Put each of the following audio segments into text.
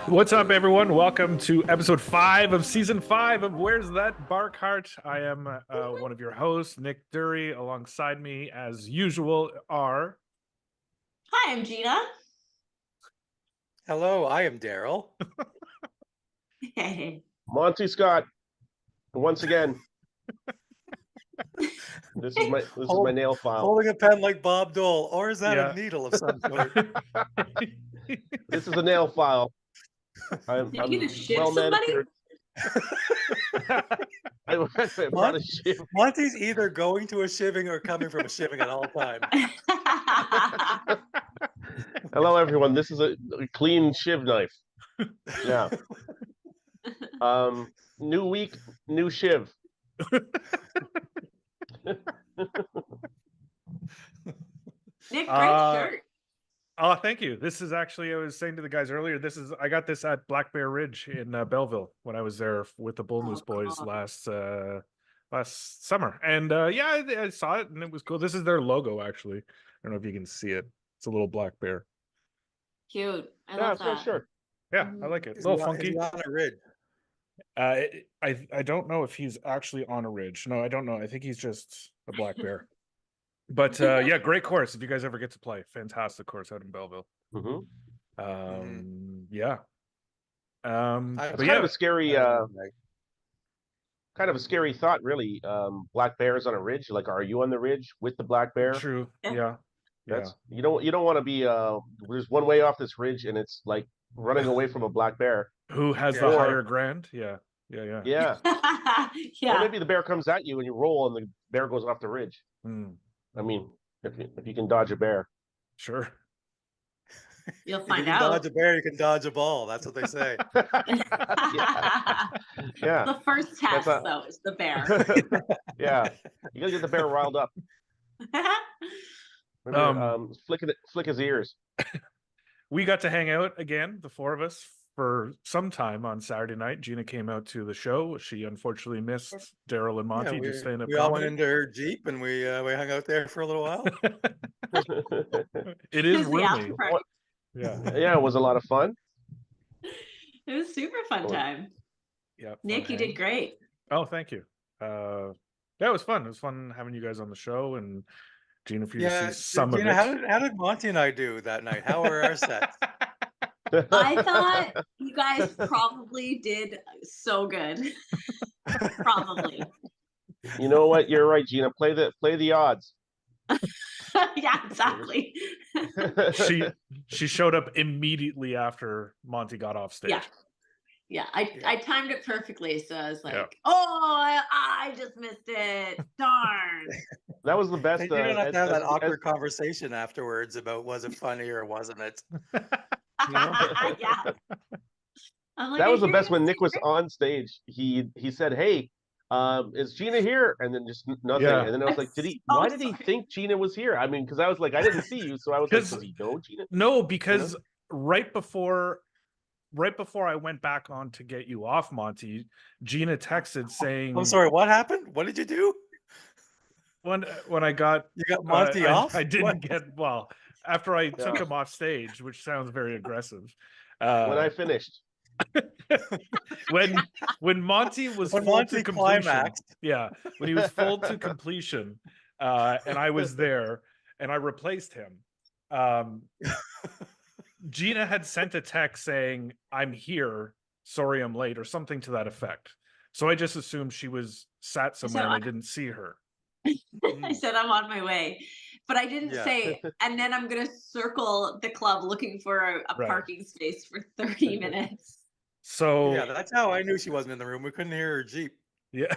What's up, everyone? Welcome to episode 5 of season 5 of Where's That Bark Heart? I am one of your hosts, Nick Dury. Alongside me, as usual, are. Hi, I'm Gina. Hello, I am Daryl. Hey. Monty Scott, once again. This is my nail file. Holding a pen like Bob Dole, or is that Yeah. a needle of some sort? This is a nail file. I'm You need to shiv well somebody? manicured. I brought a shiv. Monty's either going to a shivving or coming from a shivving at all times. Hello, everyone. This is a clean shiv knife. Yeah. New week, new shiv. Nick, great shirt. Oh, thank you. This is actually, I was saying to the guys earlier, I got this at Black Bear Ridge in Belleville when I was there with the Bull Moose boys cool. last summer. And I saw it and it was cool. This is their logo, actually. I don't know if you can see it. It's a little black bear. Cute. I Yeah, love it's a nice that. shirt. Yeah, I like it. A Is little he funky. on a ridge? I don't know if he's actually on a ridge. No, I don't know. I think he's just a black bear. But yeah, great course. If you guys ever get to play, fantastic course out in Belleville. Mm-hmm. Yeah. It's but kind yeah, of a scary, thought, really. Black bears on a ridge. Like, are you on the ridge with the black bear? true. Yeah. Yeah. That's you don't want to be. There's one way off this ridge, and it's like running away from a black bear. Who has the Yeah. higher ground? Yeah. Yeah. Yeah. Or maybe the bear comes at you and you roll, and the bear goes off the ridge. Hmm. I mean, if you can dodge a bear. Sure. You'll If you find can out. dodge a bear, you can dodge a ball. That's what they say. Yeah. The first test, That's though, is the bear. Yeah. You gotta get the bear riled up. Maybe, flick his ears. We got to hang out again, the four of us, for some time on Saturday night. Gina came out to the show. She unfortunately missed Daryl and Monty Yeah, to stand up we all went comedy. into her Jeep and we hung out there for a little while. It is Here's the after roomy. party. Yeah. Yeah, it was a lot of fun. It was a super fun time. Yeah. Nick, you did great. Oh, thank you. Yeah, it was fun. It was fun having you guys on the show, and Gina, for you Yeah, to see some Gina, of it. how did Monty and I do that night? How were our sets? I thought you guys probably did so good. Probably. You know what? You're right, Gina. Play the odds. Yeah, exactly. She showed up immediately after Monty got off stage. Yeah, I timed it perfectly, so I was like, Yeah. "Oh, I just missed it. Darn." That was the best. You don't have to have that awkward conversation afterwards about was it funny or wasn't it? Yeah. I'm like, That I was the hear best you when Nick was secret. on stage. He said, "Hey, is Gina here?" And then just nothing. Yeah. And then I was like, why did he think Gina was here? I mean, because I was like, I didn't see you, so I was like, does he know Gina? No, because right before I went back on to get you off, Monty, Gina texted saying, I'm sorry, what happened? What did you do? when I got You got Monty off? I didn't What? get after I took him off stage, which sounds very aggressive. When I finished. when Monty was When full Monty to completion, climaxed. yeah, when he was full to completion, and I was there and I replaced him. Gina had sent a text saying, "I'm here, sorry I'm late," or something to that effect. So I just assumed she was sat somewhere and I didn't see her. I said I'm on my way, but I didn't say, and then I'm gonna circle the club looking for a Right. parking space for 30 minutes. So Yeah, that's how I knew she wasn't in the room. We couldn't hear her Jeep. yeah.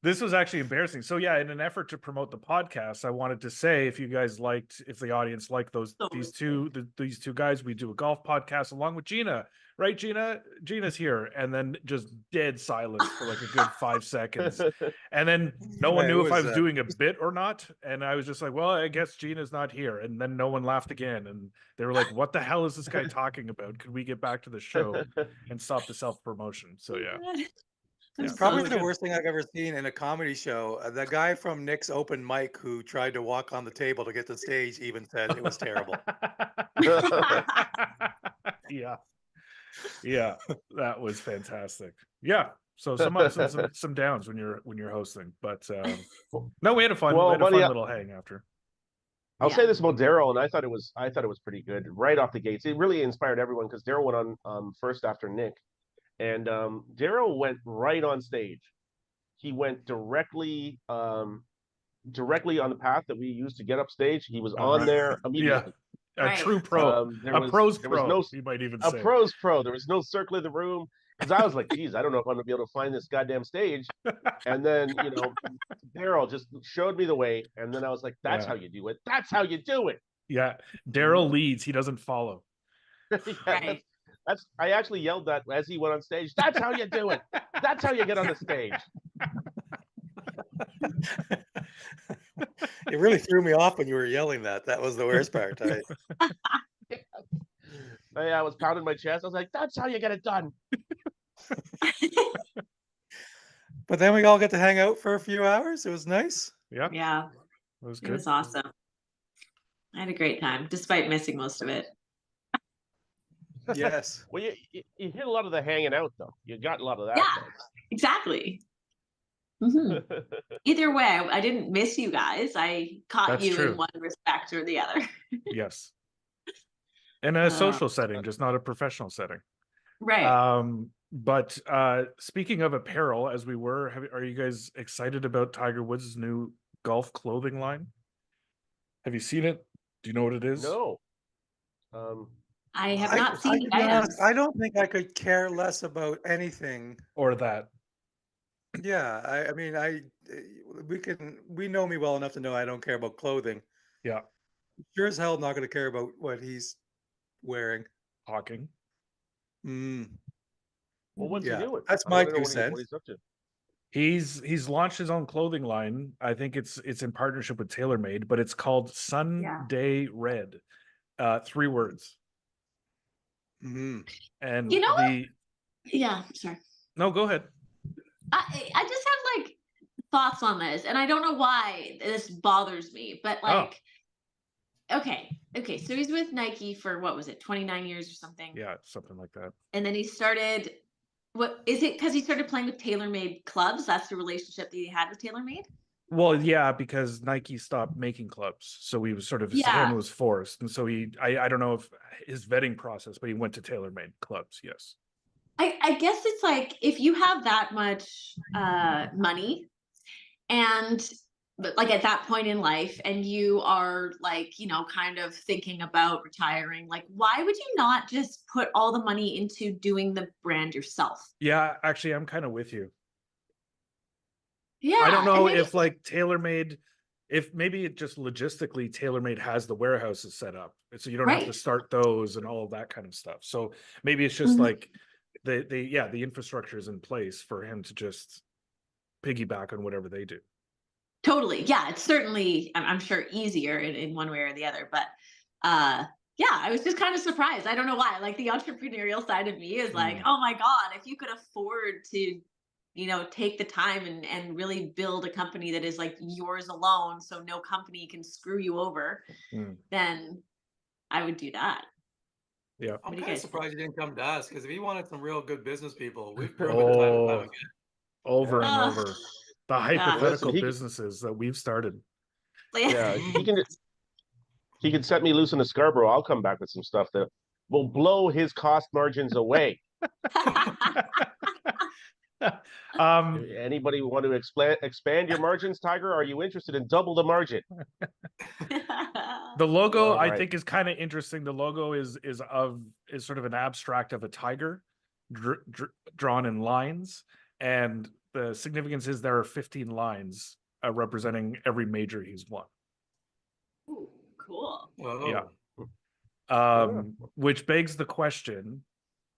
This was actually embarrassing. So yeah, in an effort to promote the podcast, I wanted to say if the audience liked these two guys, we do a golf podcast along with Gina, right? Gina's here, and then just dead silence for like a good 5 seconds, and then no one knew if I was doing a bit or not, and I was just like, well, I guess Gina's not here, and then no one laughed again, and they were like, what the hell is this guy talking about? Could we get back to the show and stop the self-promotion? So yeah. It's Yeah, probably really the good. worst thing I've ever seen in a comedy show. The guy from Nick's open mic who tried to walk on the table to get to stage even said it was terrible. Yeah, that was fantastic. Yeah, so some ups and some downs when you're hosting, but no, we had a fun buddy, little hang after. I'll say this about Daryl, and I thought it was pretty good right off the gates. It really inspired everyone because Daryl went on first after Nick, and Daryl went right on stage. He went directly on the path that we used to get up stage. He was on there immediately. A true pro, pro's there pro. Was no, you might even a say pro's pro. There was no circling the room because I was like, geez, I don't know if I'm gonna be able to find this goddamn stage. And then Daryl just showed me the way, and then I was like, that's how you do it. That's how you do it. Yeah, Daryl leads, he doesn't follow. Right. That's I actually yelled that as he went on stage. That's how you do it. That's how you get on the stage. It really threw me off when you were yelling that. That was the worst part. I was pounding my chest. I was like, that's how you get it done. But then we all get to hang out for a few hours. It was nice. Yeah. Yeah. It was good. It was awesome. I had a great time, despite missing most of it. Yes. Well, you hit a lot of the hanging out, though. You got a lot of that. Yeah, exactly. Either way, I didn't miss you guys. I caught That's you true. in one respect or the other. Yes. In a social setting, just not a professional setting. Right. But speaking of apparel, as we were, are you guys excited about Tiger Woods' new golf clothing line? Have you seen it? Do you know what it is? No. I have not seen to be honest, I don't think I could care less about anything. Or that. Yeah, I mean, we know me well enough to know I don't care about clothing. Yeah. Sure as hell not going to care about what he's wearing. Hawking. Well, what's he doing? That's my 2 cents. What he's up to. He's launched his own clothing line. I think it's in partnership with TaylorMade, but it's called Sunday Red. 3 words. And yeah, sorry. No, go ahead. I just have like thoughts on this, and I don't know why this bothers me, but like, okay, so he's with Nike for what was it, 29 years or something? Yeah, something like that. And then he started. What is it? Because he started playing with TaylorMade clubs. That's the relationship that he had with TaylorMade. Well, yeah, because Nike stopped making clubs, so he was sort of his hand was forced, and so I don't know if his vetting process, but he went to TaylorMade clubs. Yes. I guess it's like if you have that much money, and like at that point in life, and you are like, kind of thinking about retiring, like why would you not just put all the money into doing the brand yourself? Yeah, actually, I'm kind of with you. Yeah, I don't know if like TaylorMade, if maybe it just logistically TaylorMade has the warehouses set up, so you don't have to start those and all of that kind of stuff. So maybe it's just like the infrastructure is in place for him to just piggyback on whatever they do. Totally. Yeah, it's certainly, I'm sure, easier in one way or the other. But yeah, I was just kind of surprised. I don't know why. Like the entrepreneurial side of me is like, oh my God, if you could afford to, take the time and really build a company that is like yours alone, so no company can screw you over, then I would do that. Yeah. I'm kind of surprised you didn't come to us, because if he wanted some real good business people, we've proven time and time again. Over and over. The hypothetical businesses that we've started. Yeah, he can set me loose in a Scarborough. I'll come back with some stuff that will blow his cost margins away. Anybody want to expand your margins, Tiger? Are you interested in double the margin? The logo, I think, is kind of interesting. The logo is sort of an abstract of a tiger drawn in lines, and the significance is there are 15 lines representing every major he's won. Ooh, cool. Whoa. Yeah. Which begs the question,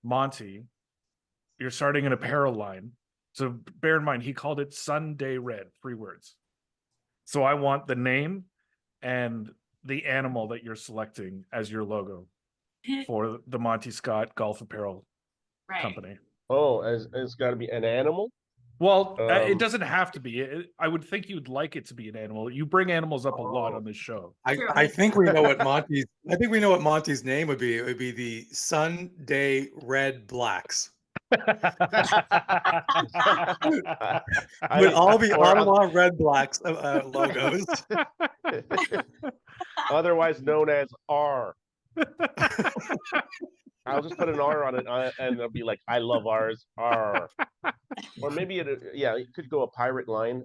Monty, you're starting an apparel line. So bear in mind, he called it Sunday Red, 3 words. So I want the name and the animal that you're selecting as your logo for the Monty Scott Golf Apparel Company. Oh, it's got to be an animal? Well, it doesn't have to be. I would think you'd like it to be an animal. You bring animals up a lot on this show. I think we know what Monty's. I think we know what Monty's name would be. It would be the Sunday Red Blacks. Would all be Ottawa Red Blacks logos. Otherwise known as R. I'll just put an R on it, and it'll be like, "I love R's, R." Or maybe it could go a pirate line.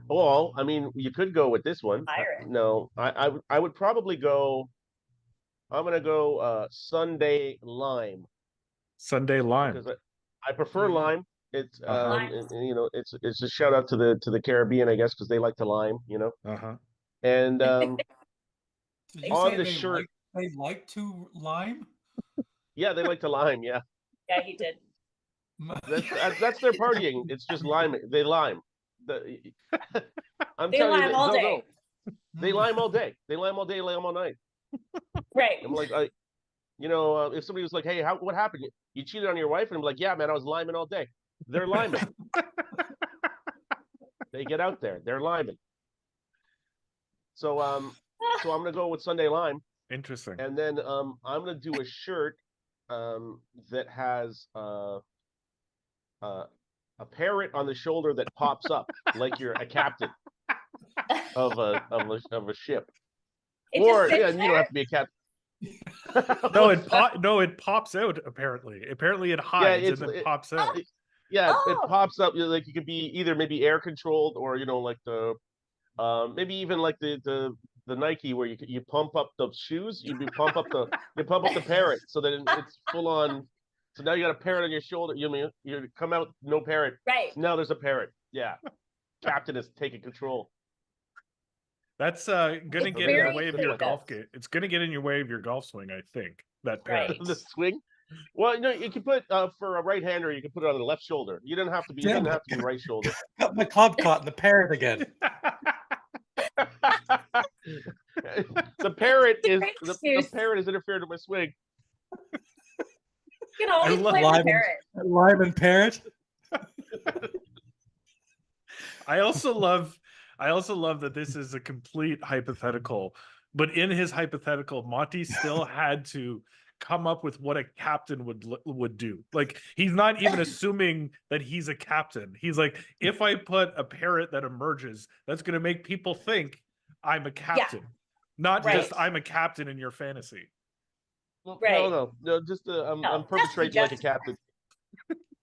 Well, I mean, you could go with this one. Pirate. No, I would probably go. I'm gonna go Sunday Lime. Sunday Lime. Because I prefer lime. It's Lime. it's a shout out to the Caribbean, I guess, because they like to lime, And Did you on say the shirt, they like to lime? yeah, they like to lime. Yeah, Yeah, he did. that's their partying. It's just lime. They lime. I'm They telling lime you, all no, day. no. They lime all day. They lime all day, lime all night. Right. I'm like, if somebody was like, "Hey, what happened? You cheated on your wife?" and I'm like, "Yeah, man, I was liming all day." They're liming. They get out there. They're liming. So I'm gonna go with Sunday Lime. Interesting. And then I'm gonna do a shirt that has a parrot on the shoulder that pops up like you're a captain of a ship. It Or just yeah, sits you don't have to be a captain. No, it pops out. Apparently, it hides and then pops out. Yeah, Oh. it pops up. Like, you could be either maybe air controlled, or like the maybe even like the Nike, where you pump up the shoes. You pump up the parrot so that it's full on. So now you got a parrot on your shoulder. You come out no parrot. Right. Now there's a parrot. Yeah, captain is taking control. That's gonna It's get in the very way of your creative. golf game. It's gonna get in your way of your golf swing, I think. That parrot. Right. The swing. Well, you can put for a right-hander, you can put it on the left shoulder. You don't have to be. It doesn't have to be right shoulder. Got my club caught in the parrot again. The parrot is Great the excuse. parrot has interfered with my swing. You can always love play the Lime parrot. Lime and parrot. I also love that this is a complete hypothetical, but in his hypothetical, Monty still had to come up with what a captain would do. Like, he's not even assuming that he's a captain. He's like, if I put a parrot that emerges, that's going to make people think I'm a captain, not Right. just I'm a captain in your fantasy. Well, Right. no. Just I'm No, perpetrating like a just- captain.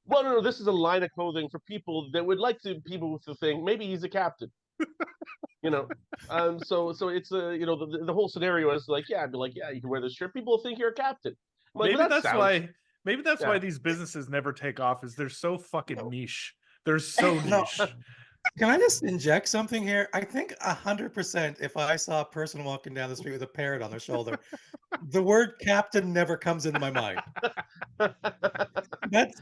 Well, no. This is a line of clothing for people that would like people to think maybe he's a captain. So it's the whole scenario is like, yeah, I'd be like, yeah, you can wear this shirt. People will think you're a captain. I'm like, Maybe well, that's sounds- why these businesses never take off, is they're so fucking niche. They're so No. niche. Can I just inject something here? I think 100%, if I saw a person walking down the street with a parrot on their shoulder, the word captain never comes into my mind. That's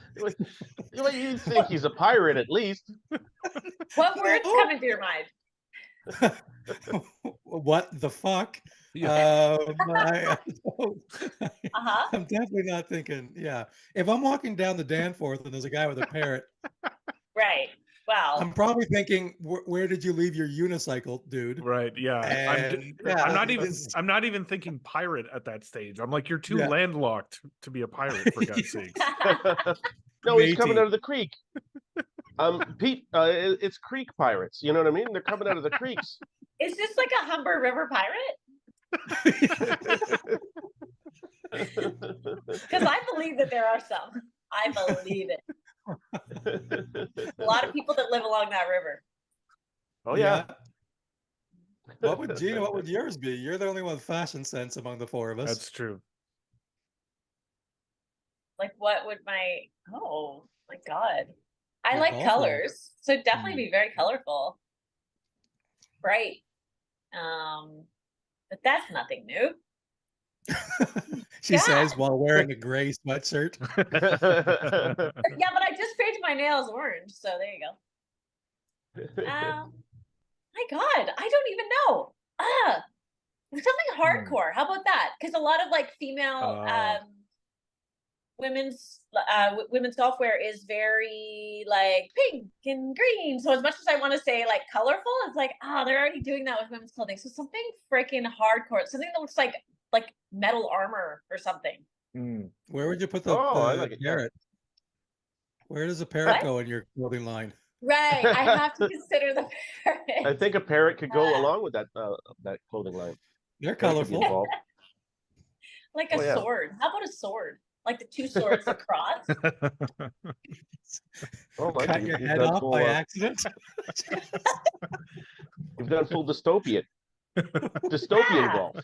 You think he's a pirate at least. What words Oh. come into your mind? what the fuck? Yeah. Uh-huh. I'm definitely not thinking. Yeah, if I'm walking down the Danforth and there's a guy with a parrot, Right. Well, I'm probably thinking, where did you leave your unicycle, dude? Right. Yeah. And, I'm not even thinking pirate at that stage. I'm like, you're too Yeah. landlocked to be a pirate, for God's sake. No, he's coming Matey. out of the creek. Pete, it's creek pirates. You know what I mean? They're coming out of the creeks. is this like a Humber River pirate? Because I believe that there are some. I believe it. A lot of people that live along that river. Oh yeah. What would yours be? You're the only one with fashion sense among the four of us. That's true. Like, what would oh my God. I Your like golf colors. So definitely Mm. be very colorful. Bright. But that's nothing new. She Yeah. says while wearing a gray sweatshirt. Yeah, but I just painted my nails orange, so there you go. My God, I don't even know. Something hardcore. How about that? Because a lot of like female women's golf wear is very like pink and green. So as much as I want to say like colorful, it's like, they're already doing that with women's clothing. So something freaking hardcore, something that looks like metal armor or something. Where would you put the I like it. parrot? Where does a parrot What? go in your clothing line? Right. I have to consider the parrot. I think a parrot could go along with that clothing line. They're Parrot could be colorful. involved. Like a sword. How about a sword? Like the two swords across. Oh my! Cut your head off by accident. You've done full dystopian golf.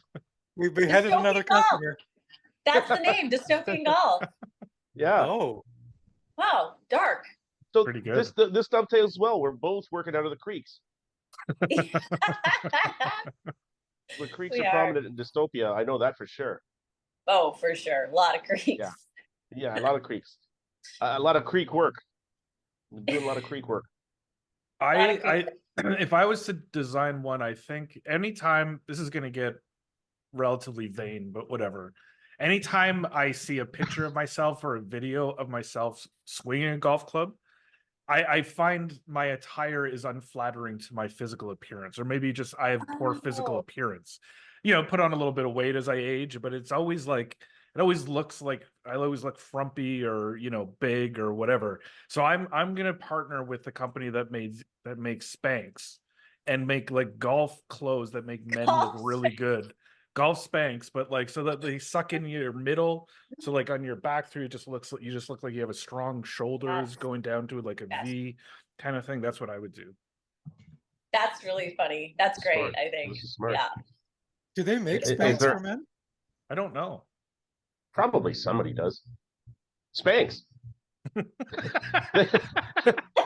We beheaded another customer. That's the name, dystopian golf. Yeah. Oh. Wow, dark. So Pretty good. This dovetails well. We're both working out of the creeks. The creeks are prominent in dystopia. I know that for sure. Oh, for sure. A lot of creeks. Yeah, a lot of creeks. A lot of creek work. We're doing a lot of creek work. If I was to design one, I think anytime, this is going to get relatively vain, but whatever. Anytime I see a picture of myself or a video of myself swinging a golf club, I find my attire is unflattering to my physical appearance, or maybe just I have poor physical appearance. Put on a little bit of weight as I age, but it's always like, it always looks like I always look frumpy or big or whatever. So I'm gonna partner with the company that makes Spanx and make like golf clothes that make men look really good. Golf Spanx, but like so that they suck in your middle, so like on your back through, you just look like you have a strong shoulders going down to like a V kind of thing. That's what I would do. That's really funny. That's great. Smart. I think. This is smart. Yeah. Do they make Is Spanx there- for men? I don't know. Probably somebody does. Spanx.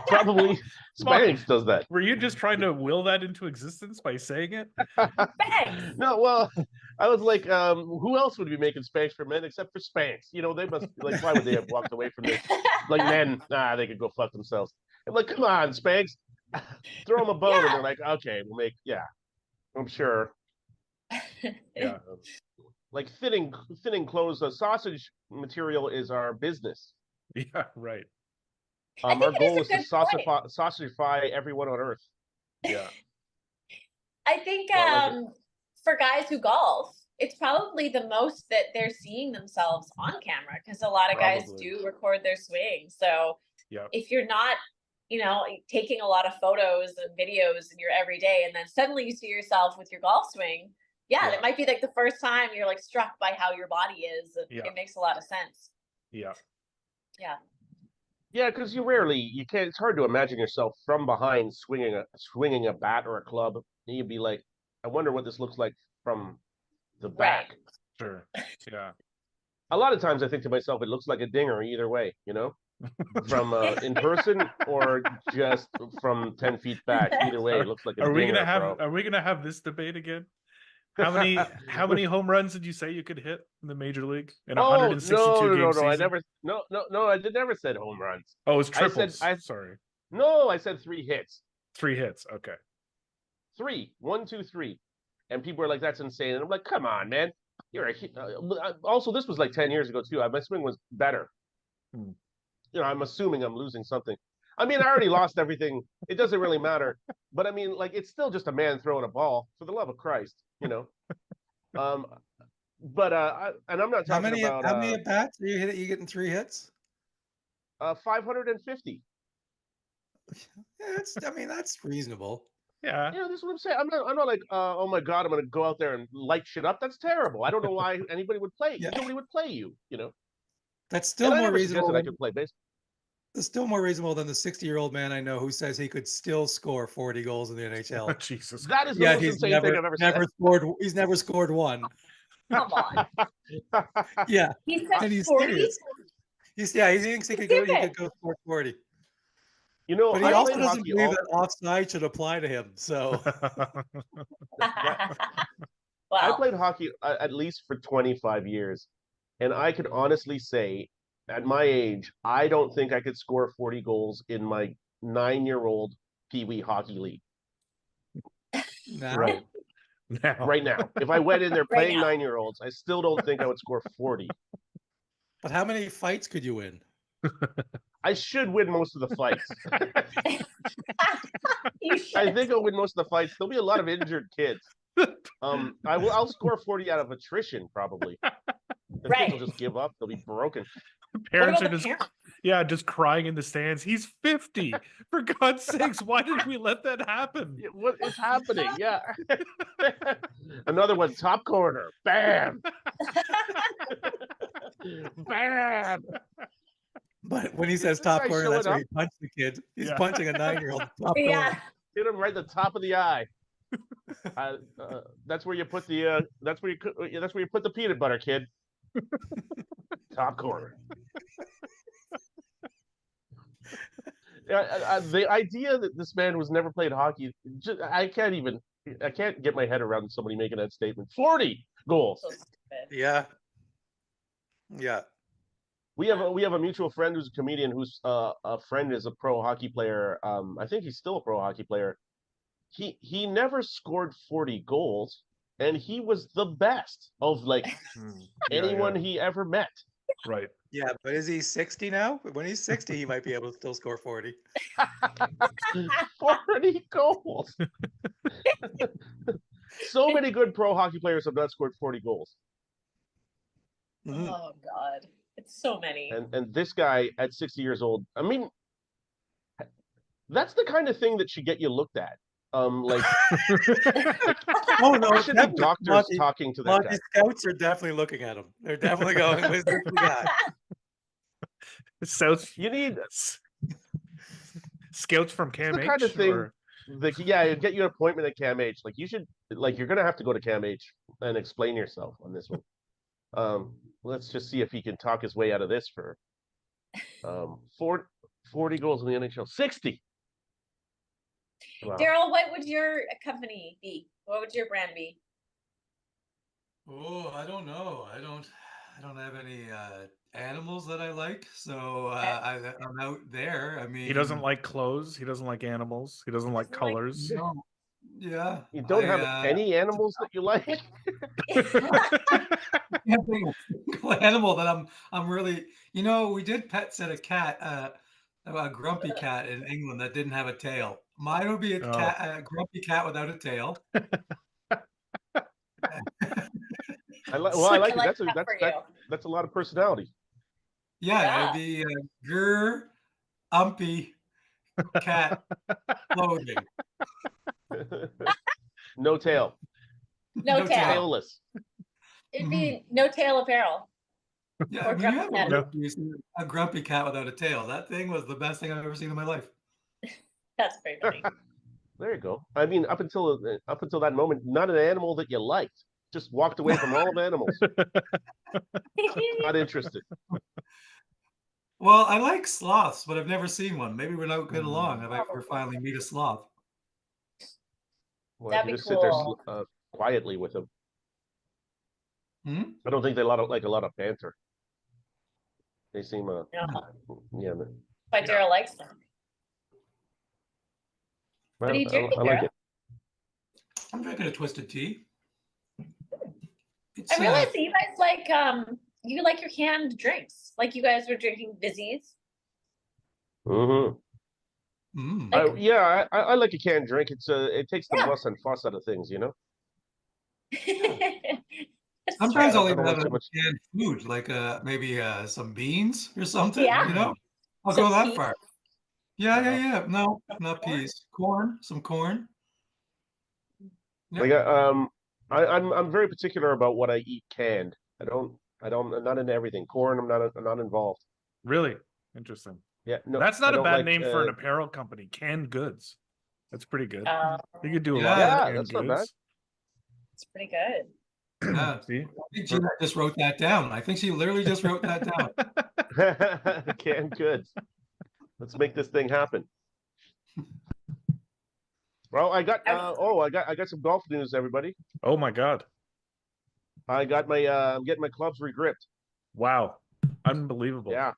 Probably Spanx does that. Were you just trying to will that into existence by saying it? Spanx. No, well, I was like, who else would be making Spanx for men except for Spanx? They must like. Why would they have walked away from this? Like men, they could go fuck themselves. I'm like, come on, Spanx, throw them a bone, and they're like, okay, we'll make. Yeah, I'm sure. Yeah. Like fitting clothes. Sausage material is our business. Yeah, right. I think Our it goal is is a to good point. sausagify everyone on Earth. Yeah. I think for guys who golf, it's probably the most that they're seeing themselves on camera, because a lot of guys Probably. do record their swings. So Yeah. if you're not, taking a lot of photos and videos in your everyday, and then suddenly you see yourself with your golf swing, it might be like the first time you're like struck by how your body is. It makes a lot of sense. Yeah. Yeah. Yeah, because you can't. It's hard to imagine yourself from behind swinging a bat or a club. And you'd be like, I wonder what this looks like from the back. Sure. Yeah. A lot of times I think to myself, it looks like a dinger either way, from in person or just from 10 feet back. Either way, it looks like a dinger. Are we gonna have this debate again? How many home runs did you say you could hit in the major league in 162 game season? I never. No. I never said home runs. Oh, it was triples. Sorry. No, I said 3 hits. 3 hits. Okay. 3. 1, 2, 3. And people are like, "That's insane." And I'm like, "Come on, man. You're a." Also, this was like 10 years ago too. My swing was better. I'm assuming I'm losing something. I mean, I already lost everything. It doesn't really matter. But I mean, like, it's still just a man throwing a ball, for the love of Christ, But and I'm not talking about how many at bats are you getting 3 hits? 550. Yeah, that's reasonable. Yeah. Yeah, this is what I'm saying. I'm not like, oh my God, I'm gonna go out there and light shit up. That's terrible. I don't know why anybody would play. Nobody would play you. That's still more reasonable. I could play baseball. It's still more reasonable than the 60-year-old man I know who says he could still score 40 goals in the NHL. Jesus. That is the most insane thing I've ever said. He's never scored one. Come on. Yeah. He And he's 40? serious. He thinks he could go score 40. But he also doesn't believe that offside should apply to him. So I played hockey at least for 25 years, and I could honestly say, at my age, I don't think I could score 40 goals in my 9-year-old Pee Wee hockey league. Right now. Right now, if I went in there playing 9-year-olds, I still don't think I would score 40. But how many fights could you win? I should win most of the fights. You I should. think I'll win most of the fights. There'll be a lot of injured kids. I'll score 40 out of attrition probably. The kids will just give up. They'll be broken. Parents What are about the just parents? just crying in the stands. He's 50. For God's sakes, why did we let that happen? What is happening? Yeah. Another one, top corner. Bam. Bam. But when he says This top guy's corner, that's showing where he punched the kid. He's Yeah. punching a 9-year-old top corner. Yeah. Hit him right at the top of the eye. That's where you put the that's where you put the peanut butter, kid. Top corner. The idea that this man was never played hockey, I can't get my head around somebody making that statement. 40 goals. So stupid. Yeah. Yeah. We have a mutual friend who's a comedian whose a friend is a pro hockey player. I think he's still a pro hockey player. He never scored 40 goals, and he was the best of anyone he ever met. Right. Yeah, but is he 60 now? When he's 60, he might be able to still score 40. 40 goals. So many good pro hockey players have not scored 40 goals. Mhm. Oh God, it's so many. And this guy at 60 years old, I mean, that's the kind of thing that should get you looked at. Oh no, there should be doctors talking to that Monty guy. scouts are definitely looking at him. They're definitely going, "Where's this guy?" Scouts. You need Scouts from Cam the H. kind of thing. Or... Get you an appointment at Cam H. Like you should, you're gonna have to go to Cam H and explain yourself on this one. Let's just see if he can talk his way out of this for 40 goals in the NHL. 60. Wow. Daryl, what would your company be? What would your brand be? Oh, I don't know. I don't have any animals that I like, so I'm out there. I mean, He doesn't like clothes. He doesn't like animals. He doesn't like colors. No. Yeah. You don't have any animals that you like? Can't think of a single animal that I'm really. We did pet sit a cat, a grumpy cat in England that didn't have a tail. Mine would be a grumpy cat without a tail. I like it. That's a lot of personality. Yeah, it'd be a umpy cat clothing. No tail. No tail. Tailless. It'd be no tail apparel. Yeah, Or when you grumpy have a grumpy cat without a tail, that thing was the best thing I've ever seen in my life. That's very funny. There you go. I mean, up until that moment, not an animal that you liked. Just walked away from all of animals. Not interested. Well, I like sloths, but I've never seen one. Maybe we're not get along if I ever finally meet a sloth. Well, That'd you be just sit there cool. quietly with them. Hmm? I don't think they like a lot of banter. They seem yeah. But Daryl likes them. Well, What are you drinking, I like Daryl? it. I'm drinking a twisted tea. It's, I realized that you guys like you like your canned drinks. Like you guys were drinking Vizzies. Mm-hmm. mm. I like a canned drink. It takes the muss and fuss out of things, Sometimes true. I'll I even don't have like a so much. canned food, like maybe some beans or something. Yeah. I'll Some go that peas. far. Yeah. No, not peas. Some corn. Like I'm very particular about what I eat canned. I'm not into everything. Corn, I'm not involved. Really interesting. Yeah, no, That's not I a don't bad like, name for an apparel company. Canned goods. That's pretty good. You could do a lot Yeah, of canned that's not bad. goods. It's pretty good. Yeah. See? I think Gina just wrote that down. I think she literally just wrote that down. Canned goods. Let's make this thing happen. Well, I got some golf news, everybody. Oh my God. I got my I'm getting my clubs regripped. Wow. Unbelievable. Yeah.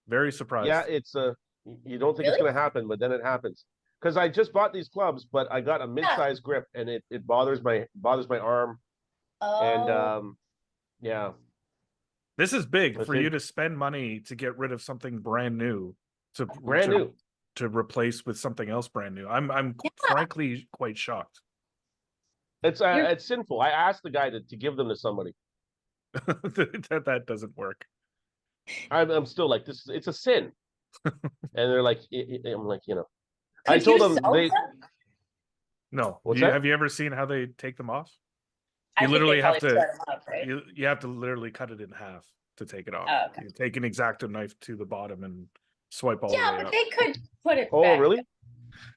Very surprised. Yeah, it's you don't think it's gonna happen, but then it happens. Because I just bought these clubs, but I got a mid-sized grip and it bothers my arm. Oh. And yeah. This is big That's for it. you to spend money to get rid of something brand new to replace with something else brand new. I'm frankly quite shocked. It's sinful. I asked the guy to give them to somebody. that doesn't work. I'm still like, it's a sin. And they're like, I'm like, you know. Could I told you them sell they. them? No. What's that? Have you ever seen how they take them off? I You think literally they have probably to set them up, right? you have to literally cut it in half to take it off. Oh, okay. You take an X-Acto knife to the bottom and swipe all the Yeah, way but up. they could put it Oh, back. really?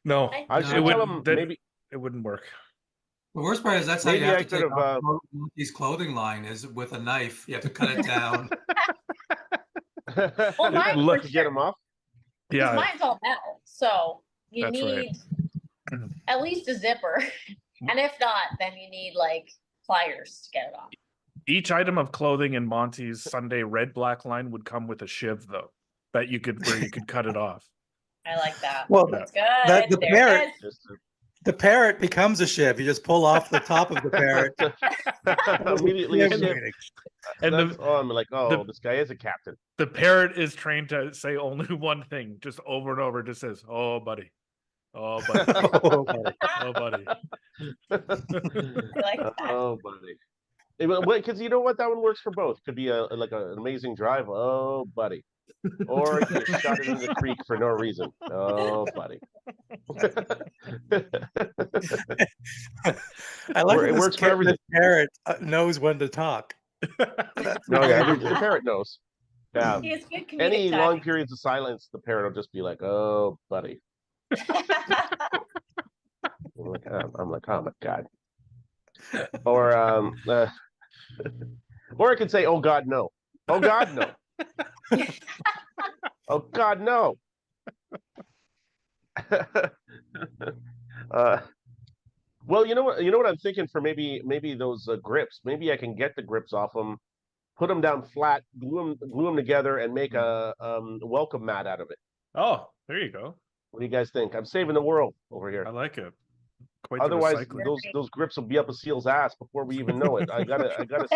No, I should tell them maybe it wouldn't work. The worst part is that's how Maybe you have I to take could have, off Monty's clothing line is with a knife. You have to cut it down. Well, mine for to get them off. Because Yeah, mine's all metal, so you That's right. need at least a zipper, and if not, then you need like pliers to get it off. each item of clothing in Monty's Sunday red black line would come with a shiv though, that you could cut it off. I like that. Well, That's good. the There parrot, it is. the parrot becomes a shiv. You just pull off the top of the parrot. Immediately a Shiv shiv. waiting. And I'm like, oh, this guy is a captain. The parrot is trained to say only one thing, just over and over. Just says, "Oh, buddy, oh, buddy, Oh, buddy. oh, buddy." I like that. Oh, buddy. Because you know what, that one works for both. Could be an amazing drive. Oh, buddy. Or you shot it in the creek for no reason. Oh, buddy. I like It works for everything. The parrot knows when to talk. No, yeah, the parrot knows. Yeah. He has good comedic Any timing. long periods of silence, the parrot will just be like, "Oh, buddy." I'm like, oh my god. Or or I could say, "Oh God, no! Oh God, no! Oh God, no!" Well, you know what? You know what I'm thinking for maybe those grips. Maybe I can get the grips off them, put them down flat, glue them together, and make a welcome mat out of it. Oh, there you go. What do you guys think? I'm saving the world over here. I like it. Quite Otherwise, the those grips will be up a seal's ass before we even know it. I gotta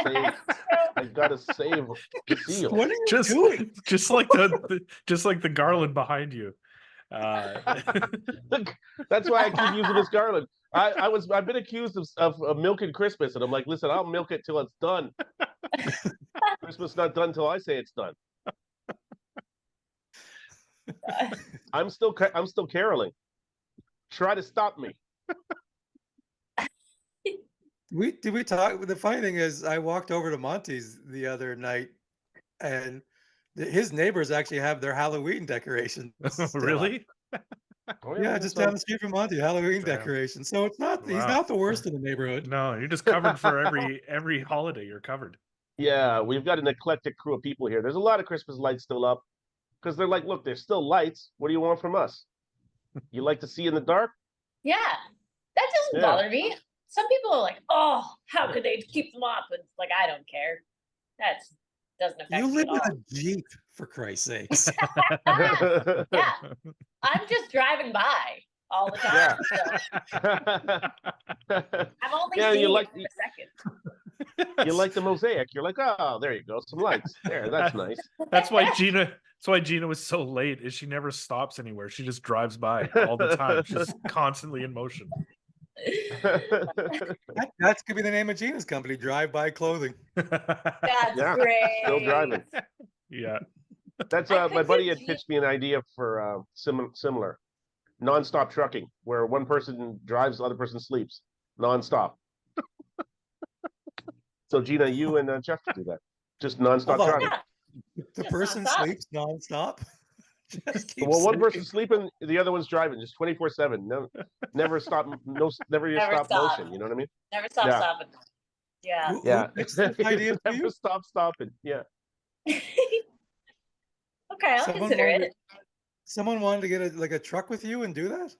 save the seal. What are you doing? Just like the garland behind you. That's why I keep using this garland. I've been accused of milking Christmas, and I'm like, listen, I'll milk it till it's done. Christmas not done till I say it's done. I'm still caroling. Try to stop me. Did we talk? The funny thing is, I walked over to Monty's the other night, and his neighbors actually have their Halloween decorations. Really? Oh, Yeah, just down the street from Monty, Halloween Damn. decorations. So it's not he's Wow. not the worst in the neighborhood. No, you're just covered for every holiday. You're covered. Yeah, we've got an eclectic crew of people here. There's a lot of Christmas lights still up because they're like, look, there's still lights. What do you want from us? You like to see in the dark? Yeah, that doesn't Yeah. bother me. Some people are like, "Oh, how could they keep them up?" And it's like, I don't care. That doesn't affect You me live at all. in a Jeep, for Christ's sakes. Yeah, I'm just driving by all the time. So I'm only Yeah, seeing you it like for a second. you like the mosaic. You're like, oh, there you go, some lights. There, that's nice. That's why Gina was so late. Is she never stops anywhere. She just drives by all the time. She's constantly in motion. That's could be the name of Gina's company, Drive By Clothing. That's Yeah, great. still driving. Yeah. That's I my could buddy do had Jeep. pitched me an idea for similar nonstop trucking, where one person drives, the other person sleeps nonstop. So Gina, you and Jeff could do that. Just nonstop Hold on. driving. Yeah, The Just person nonstop. sleeps nonstop. Just keeps Well, one sleeping. person's sleeping, the other one's driving, just 24/7. No, never stop. Never Never stop stop. motion. You know what I mean? Never stop Yeah. stopping. Yeah. Who Yeah. pitched this idea to Never you? stop stopping. Yeah. Okay, I'll consider wanted, it. Someone wanted to get a truck with you and do that?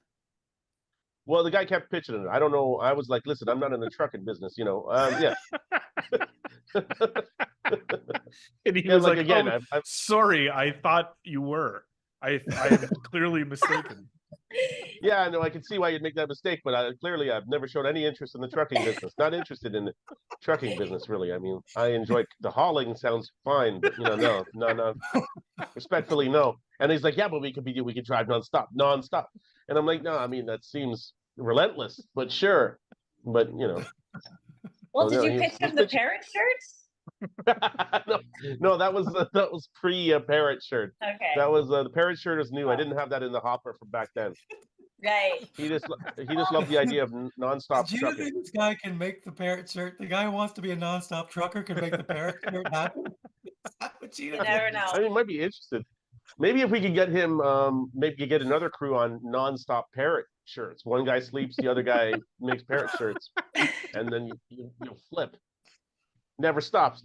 Well, the guy kept pitching it. I don't know. I was like, listen, I'm not in the trucking business. You know. Yeah. And he Yeah, was like, like, again, "Oh, sorry, I thought you were. I am clearly mistaken." Yeah, no, I can see why you'd make that mistake, but clearly I've never shown any interest in the trucking business. Not interested in the trucking business, really. I mean, I enjoy the hauling sounds fine, but no. Respectfully, no. And he's like, yeah, but we could drive nonstop. And I'm like, no, I mean, that seems relentless, but sure. But Well, so, did no, you pitch him the parrot shirts? no, that was pre parrot shirt. Okay. That was the parrot shirt is new. I didn't have that in the hopper from back then. Right. He just loved the idea of nonstop Do you trucking. think this guy can make the parrot shirt? The guy who wants to be a nonstop trucker can make the parrot shirt happen? You never know. I mean, might be interested. Maybe if we could get him, maybe get another crew on nonstop parrot shirts. One guy sleeps, the other guy makes parrot shirts, and then you'll flip. Never stops.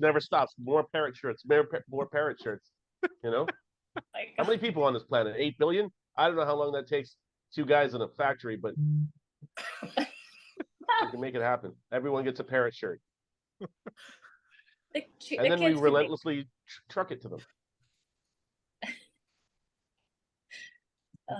More parrot shirts. More parrot shirts. How many people on this planet? 8 billion? I don't know how long that takes. 2 guys in a factory, but we can make it happen. Everyone gets a parrot shirt, and then we relentlessly truck it to them.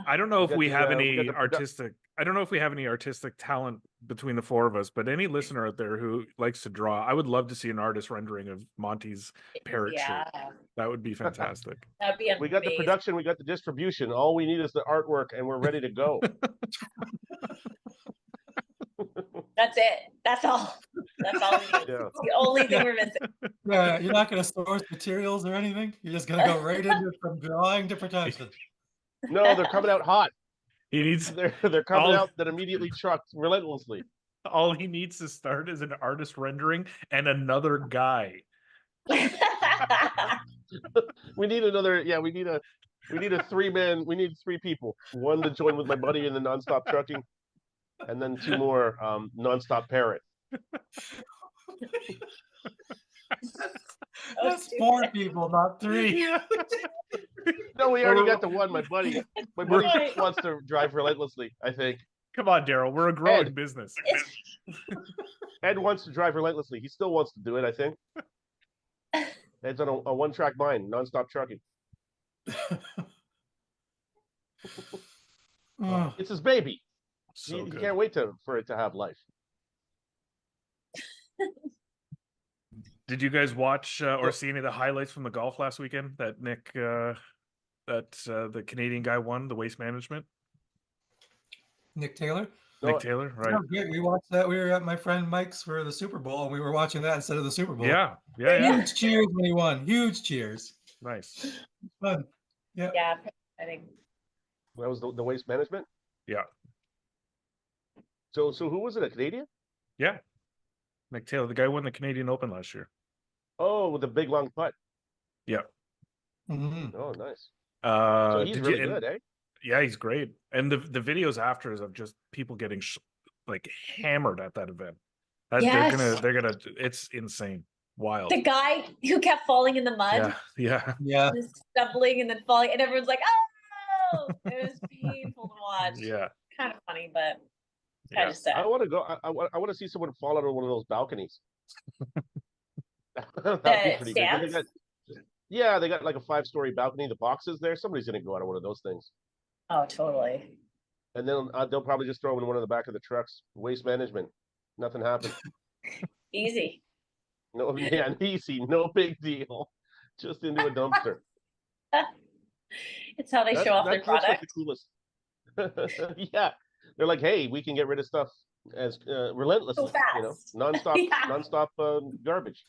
I don't know if we have any artistic. I don't know if we have any artistic talent between the 4 of us, but any listener out there who likes to draw, I would love to see an artist rendering of Monty's parrot shirt. That would be fantastic. That'd be amazing. We got the production, we got the distribution. All we need is the artwork, and we're ready to go. That's it. That's all. That's all we need. Yeah. It's the only thing we're missing. You're not going to source materials or anything. You're just going to go right into from drawing to production. No, they're coming out hot. He needs they're coming out that immediately trucks relentlessly. All he needs to start is an artist rendering and another guy. We need another. Yeah, we need a 3-man. We need 3 people. One to join with my buddy in the nonstop trucking, and then 2 more nonstop parrot. That's 4 people, not 3. No, we already got the one. My buddy wants to drive relentlessly, I think. Come on, Daryl. We're a growing business. Ed wants to drive relentlessly. He still wants to do it, I think. Ed's on a 1-track mind, nonstop trucking. It's his baby. So he can't wait for it to have life. Did you guys watch or see any of the highlights from the golf last weekend that Nick, the Canadian guy won, the Waste Management? Nick Taylor? Nick Taylor, right. We watched that. We were at my friend Mike's for the Super Bowl, and we were watching that instead of the Super Bowl. Yeah. Huge cheers when he won. Huge cheers. Nice. Fun. Yeah. Yeah, I think. That was the Waste Management? Yeah. So who was it, a Canadian? Yeah. Nick Taylor, the guy who won the Canadian Open last year. Oh, with the big long putt. Yeah. Mm-hmm. Oh, nice. So he's really good, eh? Yeah, he's great. And the videos after is of just people getting hammered at that event. Yes. They're gonna. It's insane, wild. The guy who kept falling in the mud. Yeah. Just stumbling and then falling, and everyone's like, "Oh!" It was painful to watch. Yeah. Kind of funny, but kind of sad. I want to go. I want to see someone fall out of one of those balconies. That'd be pretty good. They got like a 5-story balcony. The boxes there. Somebody's gonna go out of one of those things. Oh, totally. And then they'll probably just throw them in one of the back of the trucks. Waste Management. Nothing happened. Easy. No, yeah, easy. No big deal. Just into a dumpster. It's how they show off their product. The coolest. Yeah, they're like, hey, we can get rid of stuff as relentlessly, So fast. nonstop, nonstop garbage.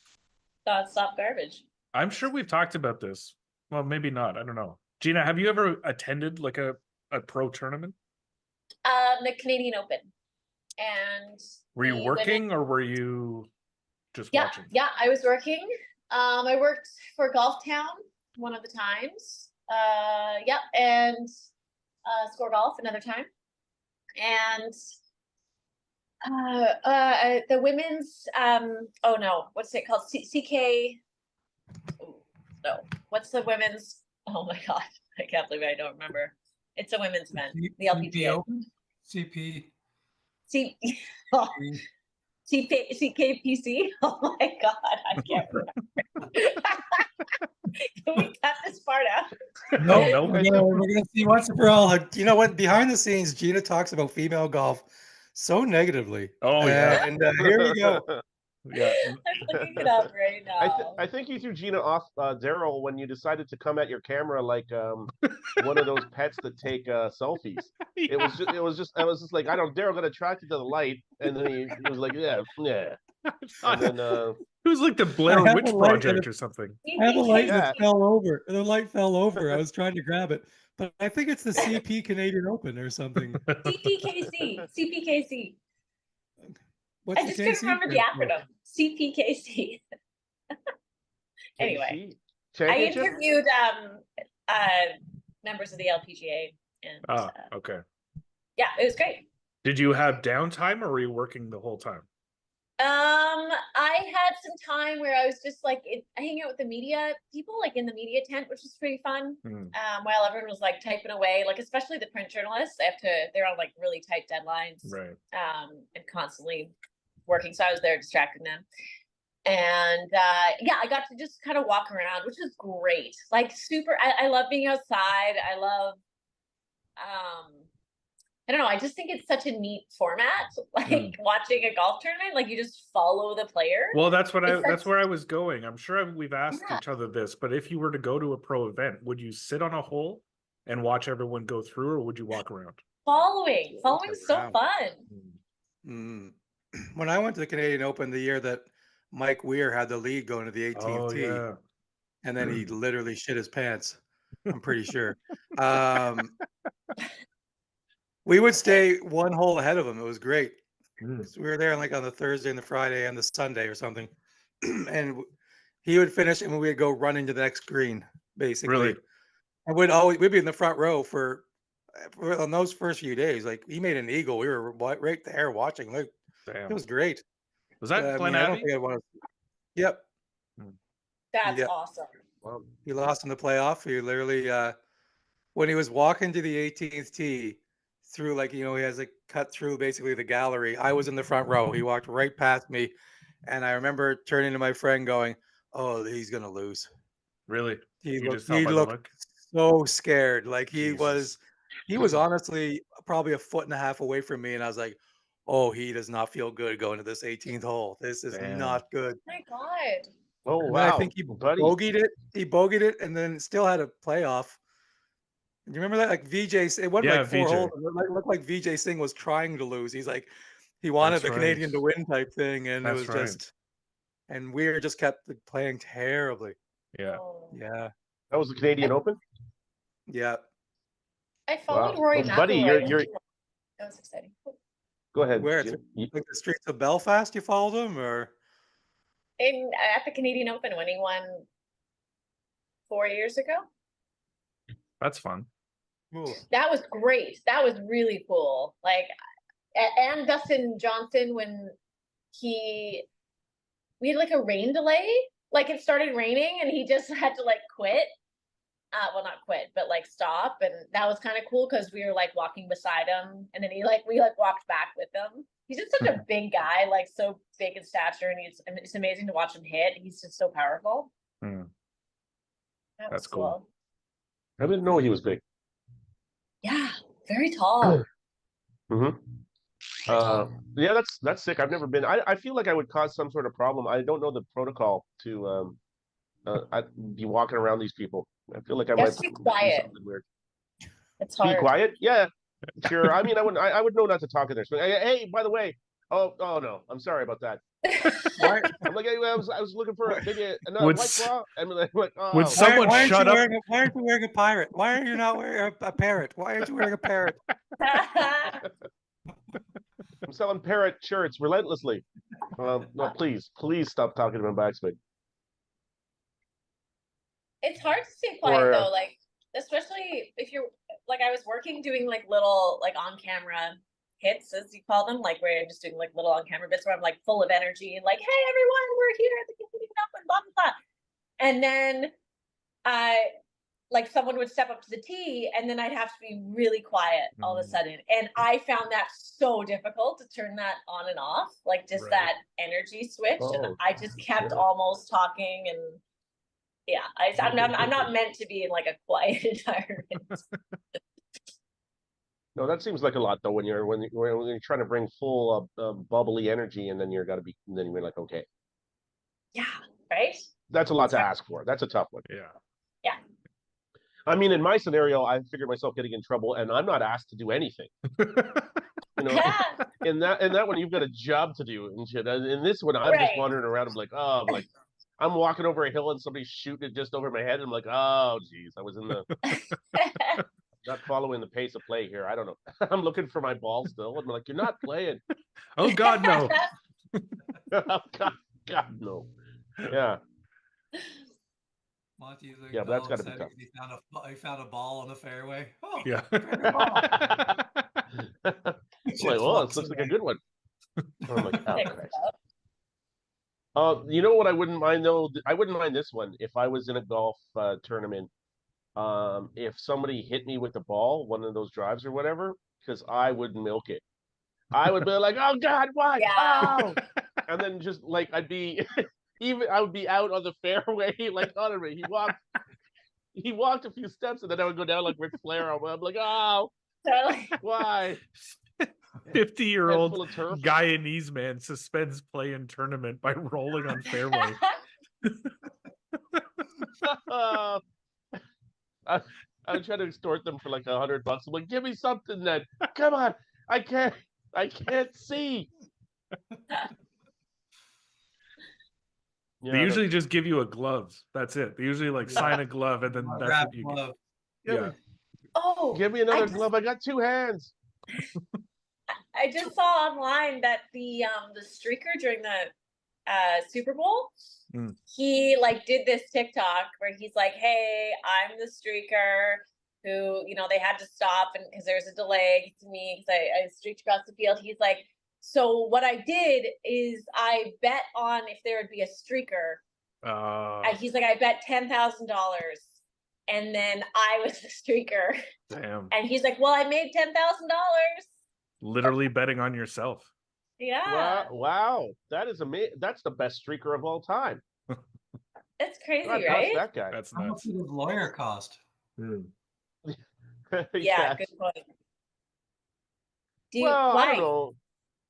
Nonstop garbage. I'm sure we've talked about this. Well, maybe not. I don't know. Gina, have you ever attended like a pro tournament? The Canadian Open. And were you working or were you just watching? Yeah, I was working. I worked for Golf Town one of the times. And Score Golf another time. And the women's what's it called? No, what's the women's? Oh my god, I can't believe I don't remember. It's a women's event. The LPGA. CKPC. Oh my god, I can't remember. Can we cut this part out? No, No, we're gonna see once and for all. You know what? Behind the scenes, Gina talks about female golf so negatively. Oh, yeah. And here we go. Yeah. I'm looking it up right now. I think you threw Gina off, Daryl, when you decided to come at your camera like one of those pets that take selfies. Yeah. It was just like, I don't. Daryl got attracted to the light, and then he was like, yeah, and then It was like the Blair had Witch the light Project and or something. I had the light and Yeah. it fell over. The light fell over. I was trying to grab it, but I think it's the CP Canadian Open or something. CPKC. What's I the just couldn't KC remember the stand for? acronym. CPKC. Anyway, KC I Championship. interviewed members of the LPGA, and Okay. yeah, it was great. Did you have downtime or were you working the whole time? I had some time where I was just like hanging out with the media people, like in the media tent, which was pretty fun. While everyone was like typing away, like especially the print journalists, they're on like really tight deadlines, Right. And constantly working. So I was there distracting them. And yeah, I got to just kind of walk around, which was great. Like super, I love being outside. I love, I don't know. I just think it's such a neat format, like watching a golf tournament. Like you just follow the player. Well, that's where I was going. I'm sure we've asked Yeah. each other this, but if you were to go to a pro event, would you sit on a hole and watch everyone go through, or would you walk around? Following is so Around. fun. When I went to the Canadian Open the year that Mike Weir had the lead going to the 18th Oh, tee, yeah. and then he literally shit his pants. I'm pretty sure. We would stay one hole ahead of him. It was great. So we were there like on the Thursday and the Friday and the Sunday or something, and he would finish and we'd go run into the next green, basically. Really? And we'd be in the front row for on those first few days. Like he made an eagle. We were right there watching. Like, Damn. it was great. Was that I Glen mean, I don't Abbey? think I'd want to. Yep. That's awesome. Wow. He lost in the playoff. He literally, when he was walking to the 18th tee, through like, he has like cut through basically the gallery. I was in the front row. He walked right past me, and I remember turning to my friend going, "Oh, he's gonna lose." Really? He You just looked, tell he by the looked look? so scared. Like he Jesus. was honestly probably a foot and a half away from me, and I was like, "Oh, he does not feel good going to this 18th hole. This is Damn. not good." My God. Oh And then I wow, think he buddy. bogeyed it. He bogeyed it, and then still had a playoff. Do you remember that? Like it went Yeah, like 4 VJ. holes. And it looked like VJ Singh was trying to lose. He's like, he wanted That's the Canadian right. to win type thing, and it That's was right. just, and Weir just kept playing terribly. Yeah. Oh. Yeah, That was the Canadian Open. yeah. I followed Wow. Rory Well, buddy, McIlroy. you're. That was exciting. Go ahead. Where Jim. like the streets of Belfast? You followed him, or At the Canadian Open when he won 4 years ago. That's fun. Ooh. That was great. That was really cool. Like, and Dustin Johnson when we had like a rain delay. Like it started raining and he just had to like quit. Well, not quit, but like stop. And that was kind of cool because we were like walking beside him, and then we walked back with him. He's just such a big guy, like so big in stature, and it's amazing to watch him hit. He's just so powerful. Hmm. That That's was cool. I didn't know he was big. Yeah, very tall. Yeah, that's sick. I've never been. I feel like I would cause some sort of problem. I don't know the protocol to I'd be walking around these people. I feel like I might Be do quiet. something weird. It's hard. Be quiet? Yeah, sure. I mean, I would know not to talk in there. So, hey, by the way, oh no, I'm sorry about that. I'm like, I was looking for maybe another Would White s- Claw. I'm like, oh, would someone why aren't shut you up? why aren't you wearing a pirate? Why are you not wearing a parrot? Why aren't you wearing a parrot? I'm selling parrot shirts relentlessly. No, please stop talking about backswing. It's hard to stay quiet Or, though, like especially if you're like I was working doing like little like on camera hits as you call them, like where you're just doing like little on camera bits where I'm like full of energy and like, hey everyone, we're here at the Canadian Open, blah blah blah. And then like someone would step up to the tee and then I'd have to be really quiet all of a sudden. And I found that so difficult to turn that on and off, like just Right. that energy switch. And Oh, I just kept yeah. almost talking and Yeah, I'm not meant to be in like a quiet environment. No, that seems like a lot though when you're trying to bring full bubbly energy, and then you're like, okay, Yeah, right. that's a lot to ask for. That's a tough one. Yeah. Yeah. I mean, in my scenario, I figured myself getting in trouble, and I'm not asked to do anything. You know, in that one, you've got a job to do and shit. In this one, I'm just wandering around. I'm like, I'm walking over a hill and somebody's shooting it just over my head. And I'm like, oh, geez, I was in the not following the pace of play here. I don't know. I'm looking for my ball still. I'm like, you're not playing. Oh God, no. Oh, God, no. Yeah. Monty, Yeah, but that's got to be tough. He found a ball on the fairway. Oh, Yeah. It's like, oh, this looks like a good one. I'm like, oh, Christ. You know what I wouldn't mind though? I wouldn't mind this one if I was in a golf tournament. If somebody hit me with the ball, one of those drives or whatever, because I would milk it. I would be like, oh God, why? Yeah. Oh! And then just like I would be out on the fairway, like on me. He walked a few steps, and then I would go down like Ric Flair. I'm like, oh, why? 50-year-old Guyanese man suspends play in tournament by rolling on fairway. I would try to extort them for like $100. I'm like, give me something then. Come on, I can't see. They usually just give you a glove. That's it. They usually like sign a glove, and then that's what you get. Yeah. Oh, give me another glove. I got two hands. I just saw online that the streaker during the Super Bowl, he like did this TikTok where he's like, hey, I'm the streaker who, you know, they had to stop and because there's a delay to me because I streaked across the field. He's like, so what I did is I bet on if there would be a streaker. He's like, I bet $10,000, and then I was the streaker. Damn. And he's like, well, I made $10,000. Literally betting on yourself. Yeah. Wow. That is amazing. That's the best streaker of all time. That's crazy, God, right? that guy. That's How much did his lawyer cost? Yeah, good point. I don't know.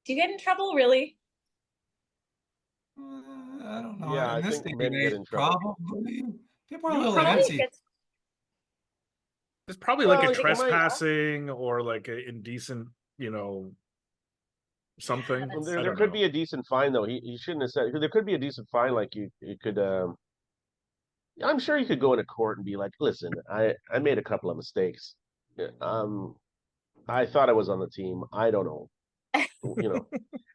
Do you get in trouble, really? I don't know. Yeah, in I this think men get in trouble. Probably. People are a little antsy. It's probably like a trespassing or like an indecent, you know, something. Well, there could be a decent fine though. He shouldn't have said. There could be a decent fine. Like you could. I'm sure you could go into court and be like, listen, I made a couple of mistakes. I thought I was on the team. I don't know. You know,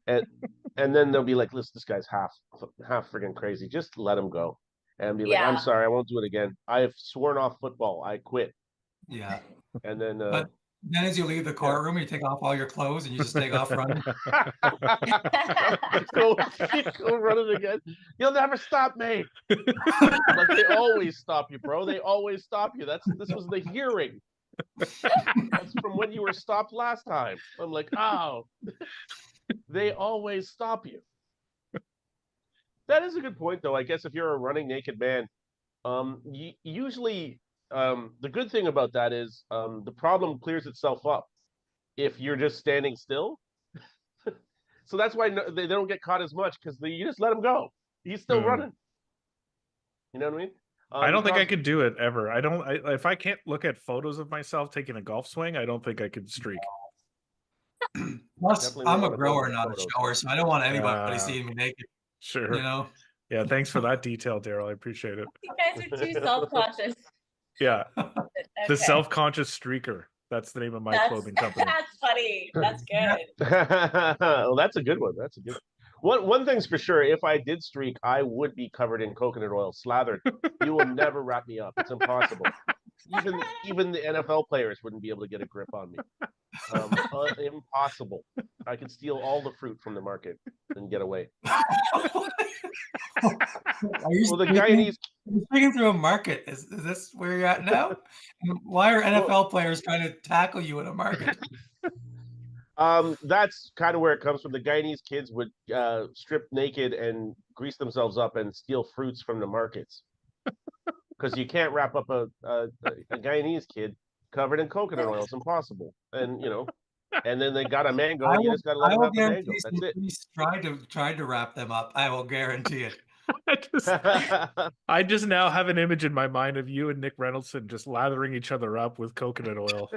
and then they'll be like, listen, this guy's half friggin' crazy. Just let him go, and be like, I'm sorry, I won't do it again. I have sworn off football. I quit. Yeah. And then, but then as you leave the courtroom, you take off all your clothes and you just take off running. go running again. You'll never stop me. Like they always stop you, bro. They always stop you. This was the hearing. That's from when you were stopped last time. I'm like, oh, they always stop you. That is a good point, though. I guess if you're a running naked man, usually the good thing about that is the problem clears itself up if you're just standing still. So that's why they don't get caught as much because you just let him go. He's still running. You know what I mean? I don't think I could do it ever. If I can't look at photos of myself taking a golf swing, I don't think I could streak. Plus, I'm a grower, not a shower, so I don't want anybody seeing me naked. Sure. You know? Yeah, thanks for that detail, Daryl. I appreciate it. You guys are too self-conscious. Yeah. The self-conscious streaker. That's the name of my clothing company. That's funny. That's good. Well, that's a good one. That's a good one. One thing's for sure, if I did streak, I would be covered in coconut oil, slathered. You will never wrap me up. It's impossible. Even the NFL players wouldn't be able to get a grip on me. Impossible. I could steal all the fruit from the market and get away. The Guyanese speaking through a market. Is this where you're at now? Why are NFL players trying to tackle you in a market? That's kind of where it comes from. The Guyanese kids would strip naked and grease themselves up and steal fruits from the markets. because you can't wrap up a Guyanese kid covered in coconut oil. It's impossible. And and then they got a mango, and you just got to let them have the mango. That's it. Tried to wrap them up. I will guarantee it. I just now have an image in my mind of you and Nick Reynoldson just lathering each other up with coconut oil.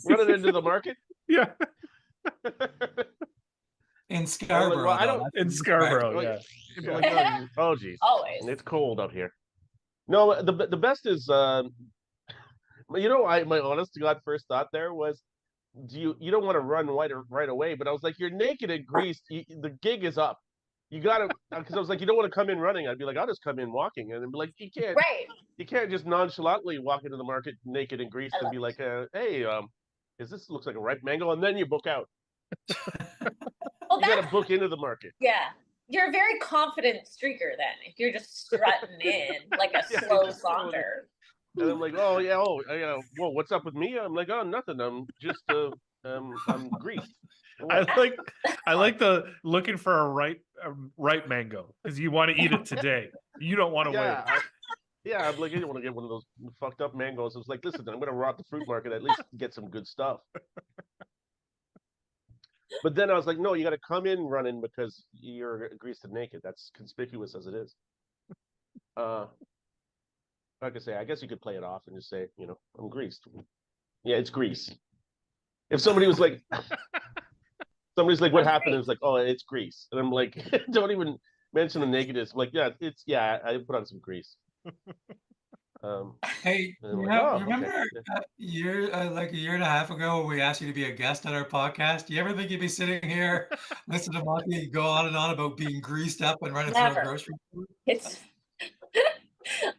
Running into the market? Yeah. In Scarborough. Well, I don't. In Scarborough, yeah. Oh, geez. Always. It's cold up here. No, the best is, my honest to God first thought there was, you don't want to run right away, but I was like, you're naked and greased. The gig is up. You gotta, because I was like, you don't want to come in running. I'd be like, I'll just come in walking, and then be like, you can't. Right. You can't just nonchalantly walk into the market naked and greased and be like, hey, looks like a ripe mango, and then you book out. Well, you gotta book into the market. Yeah. You're a very confident streaker then, if you're just strutting in like a slow saunter. And I'm like, oh, well, what's up with me? I'm like, oh, nothing. I'm just, I'm greased. I like the looking for a ripe mango because you want to eat it today. You don't want to wait. I'm like, I don't want to get one of those fucked up mangoes. I was like, listen, I'm going to rock the fruit market, at least get some good stuff. But then I was like, no, you got to come in running because you're greased and naked. That's conspicuous as it is. Like I say, I guess you could play it off and just say, I'm greased. Yeah, it's grease. If somebody was like, what happened? It's like, oh, it's grease. And I'm like, don't even mention the negatives. I'm like, I put on some grease. Hey, remember a year and a half ago when we asked you to be a guest on our podcast? Do you ever think you'd be sitting here listening to Monty go on and on about being greased up and running through a grocery store?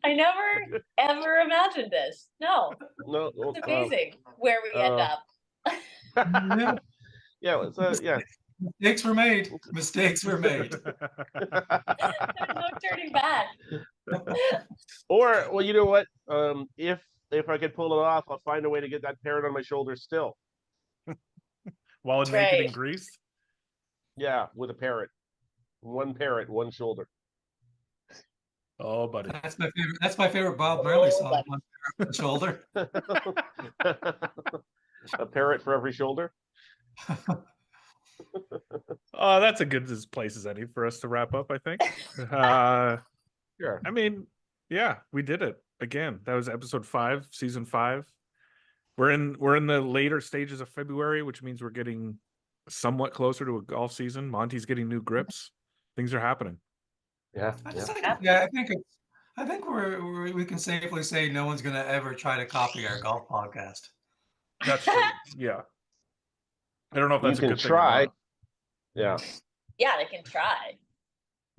I never ever imagined this. No, it's amazing where we end up. Mistakes were made. There's no turning back. Or, well, you know what? If I could pull it off, I'll find a way to get that parrot on my shoulder still. While naked and greased? Yeah, with a parrot. One parrot, one shoulder. Oh, buddy. That's my favorite Bob Marley song, One Parrot, One Shoulder. A parrot for every shoulder. Oh, that's a good place as any for us to wrap up, I think. Sure. I mean, yeah, we did it again. That was episode 5, season 5. We're in the later stages of February, which means we're getting somewhat closer to a golf season. Monty's getting new grips. Things are happening. Yeah. I think we can safely say no one's going to ever try to copy our golf podcast. That's true. Yeah. I don't know if that's a good try. thing. Yeah. Yeah, they can try.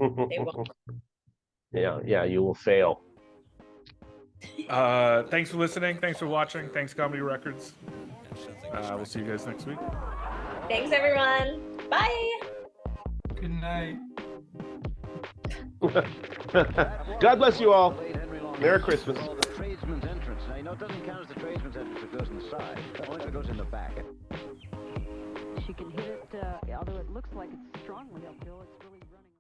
They won't. Yeah, you will fail. Thanks for listening. Thanks for watching. Thanks, Comedy Records. We'll see you guys next week. Thanks, everyone. Bye. Good night. God bless you all. Merry Christmas. The tradesman's entrance. Now, it doesn't count as the tradesman's entrance. It goes in the side. Only if it goes in the back. She can hit it, although it looks like it's strongly uphill, it's really